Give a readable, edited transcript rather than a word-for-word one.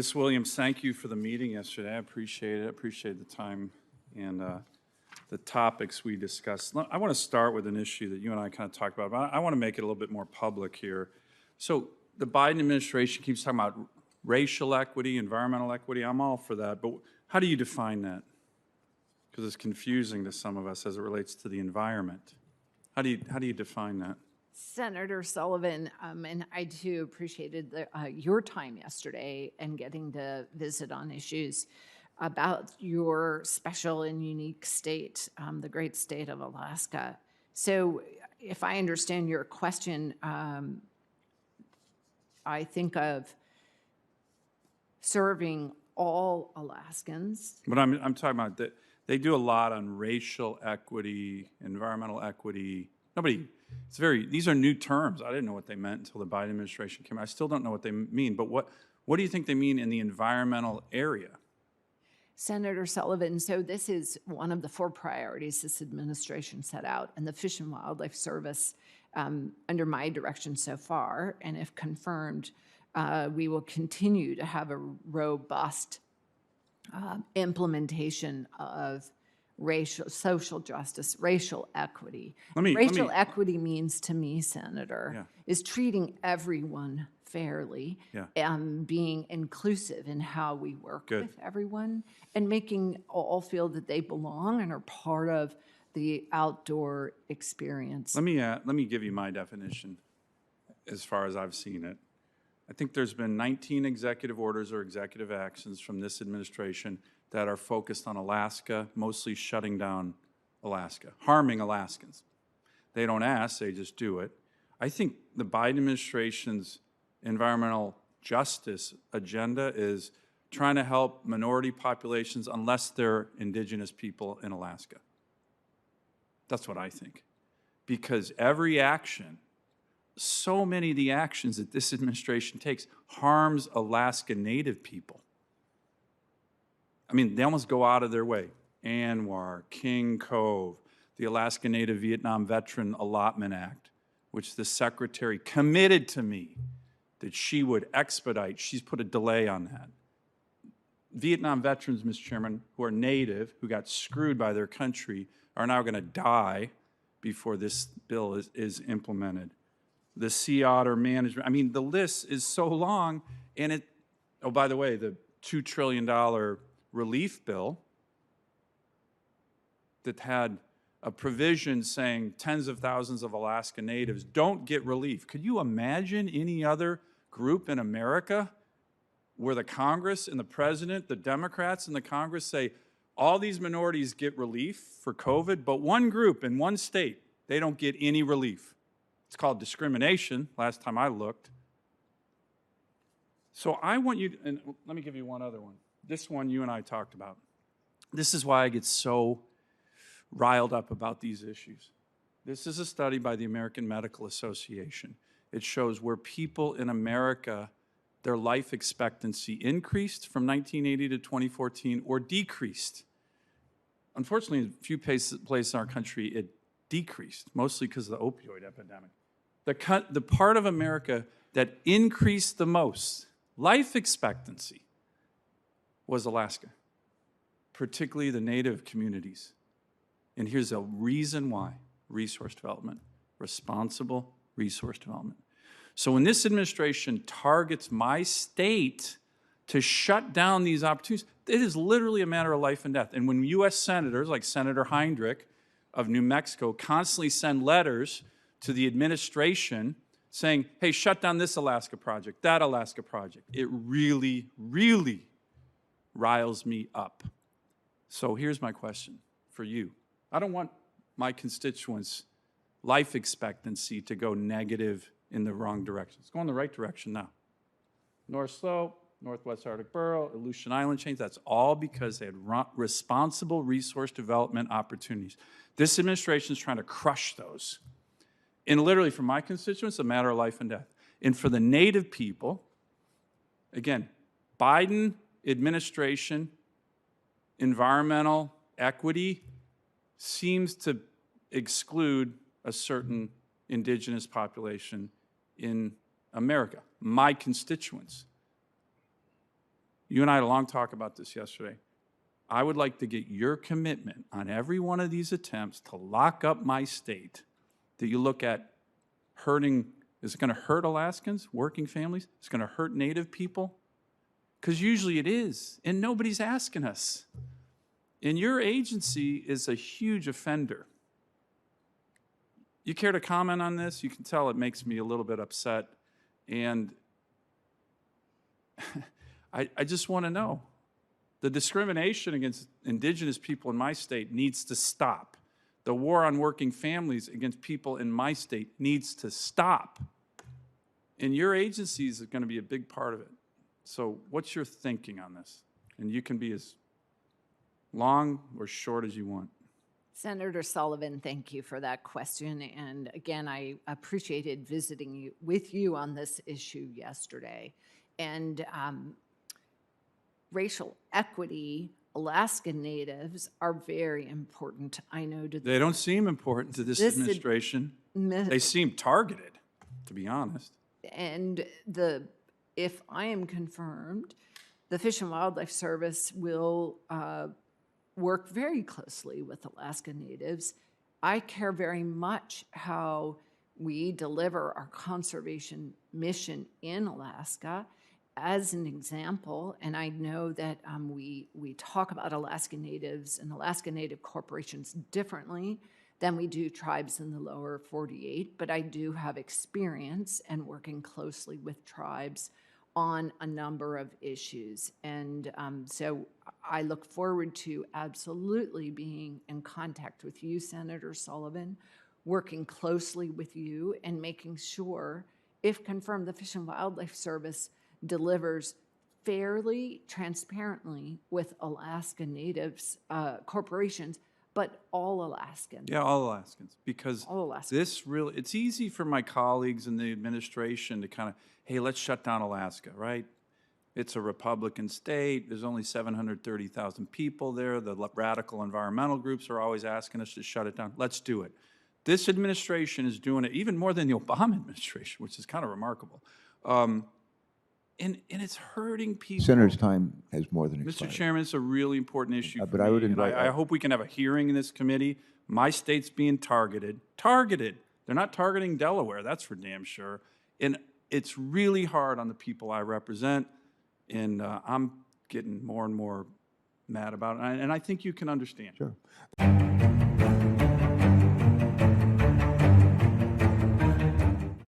Ms. Williams, thank you for the meeting yesterday. I appreciate it. I appreciate the time and the topics we discussed. I want to start with an issue that you and I kind of talked about, but I want to make it a little bit more public here. So the Biden administration keeps talking about racial equity, environmental equity. I'm all for that, but how do you define that? Because it's confusing to some of us as it relates to the environment. How do you define that? Senator Sullivan, and I too appreciated your time yesterday and getting to visit on issues about your special and unique state, the great state of Alaska. So if I understand your question, I think of serving all Alaskans. But I'm talking about that they do a lot on racial equity, environmental equity. These are new terms. I didn't know what they meant until the Biden administration came. I still don't know what they mean, but what do you think they mean in the environmental area? Senator Sullivan, so this is one of the 4 priorities this administration set out, and the Fish and Wildlife Service, under my direction so far, and if confirmed, we will continue to have a robust implementation of social justice, racial equity. Racial equity means to me, Senator, is treating everyone fairly, being inclusive in how we work with everyone, and making all feel that they belong and are part of the outdoor experience. Let me give you my definition as far as I've seen it. I think there's been 19 executive orders or executive actions from this administration that are focused on Alaska, mostly shutting down Alaska, harming Alaskans. They don't ask, they just do it. I think the Biden administration's environmental justice agenda is trying to help minority populations unless they're indigenous people in Alaska. That's what I think. Because every action, so many of the actions that this administration takes harms Alaska Native people. I mean, they almost go out of their way. ANWR, King Cove, the Alaska Native Vietnam Veteran Allotment Act, which the Secretary committed to me that she would expedite. She's put a delay on that. Vietnam veterans, Mr. Chairman, who are Native, who got screwed by their country, are now going to die before this bill is implemented. The sea otter management, I mean, the list is so long, and oh, by the way, the $2 trillion relief bill that had a provision saying tens of thousands of Alaska Natives don't get relief. Could you imagine any other group in America where the Congress and the President, the Democrats in the Congress say all these minorities get relief for COVID, but one group in one state, they don't get any relief? It's called discrimination, last time I looked. So I want you, and let me give you one other one. This one you and I talked about. This is why I get so riled up about these issues. This is a study by the American Medical Association. It shows where people in America, their life expectancy increased from 1980 to 2014 or decreased. Unfortunately, in a few places in our country, it decreased, mostly because of the opioid epidemic. The part of America that increased the most life expectancy was Alaska, particularly the Native communities. And here's a reason why: resource development, responsible resource development. So when this administration targets my state to shut down these opportunities, it is literally a matter of life and death. And when U.S. senators like Senator Heinrich of New Mexico constantly send letters to the administration saying, hey, shut down this Alaska project, that Alaska project, it really, really riles me up. So here's my question for you. I don't want my constituents' life expectancy to go negative in the wrong direction. It's going the right direction now. North Slope, Northwest Arctic Borough, Aleutian Island chains, that's all because they had responsible resource development opportunities. This administration is trying to crush those. And literally, for my constituents, a matter of life and death. And for the Native people, again, Biden administration, environmental equity seems to exclude a certain indigenous population in America, my constituents. you and I had a long talk about this yesterday. I would like to get your commitment on every one of these attempts to lock up my state, that you look at hurting, is it going to hurt Alaskans, working families? Is it going to hurt Native people? Because usually it is, and nobody's asking us. And your agency is a huge offender. You care to comment on this? You can tell it makes me a little bit upset. And I just want to know. The discrimination against indigenous people in my state needs to stop. The war on working families against people in my state needs to stop. And your agencies are going to be a big part of it. So what's your thinking on this? And you can be as long or short as you want. Senator Sullivan, thank you for that question. And again, I appreciated visiting with you on this issue yesterday. And racial equity, Alaskan Natives are very important. I know to they don't seem important to this administration. They seem targeted, to be honest. And if I am confirmed, the Fish and Wildlife Service will work very closely with Alaskan Natives. I care very much how we deliver our conservation mission in Alaska. As an example, and I know that we talk about Alaskan Natives and Alaska Native corporations differently than we do tribes in the lower 48, but I do have experience in working closely with tribes on a number of issues. And so I look forward to absolutely being in contact with you, Senator Sullivan, working closely with you and making sure, if confirmed, the Fish and Wildlife Service delivers fairly, transparently with Alaska Natives corporations, but all Alaskans. Yeah, all Alaskans, because all Alaskans. This really, it's easy for my colleagues in the administration to kind of, hey, let's shut down Alaska, right? It's a Republican state. There's only 730,000 people there. The radical environmental groups are always asking us to shut it down. Let's do it. This administration is doing it even more than the Obama administration, which is kind of remarkable. And it's hurting people. Senator's time has more than expired. Mr. Chairman, it's a really important issue but for I me, would and invite- I hope we can have a hearing in this committee. My state's being targeted. Targeted. They're not targeting Delaware, that's for damn sure. And it's really hard on the people I represent, and I'm getting more and more mad about it, and I think you can understand. Sure.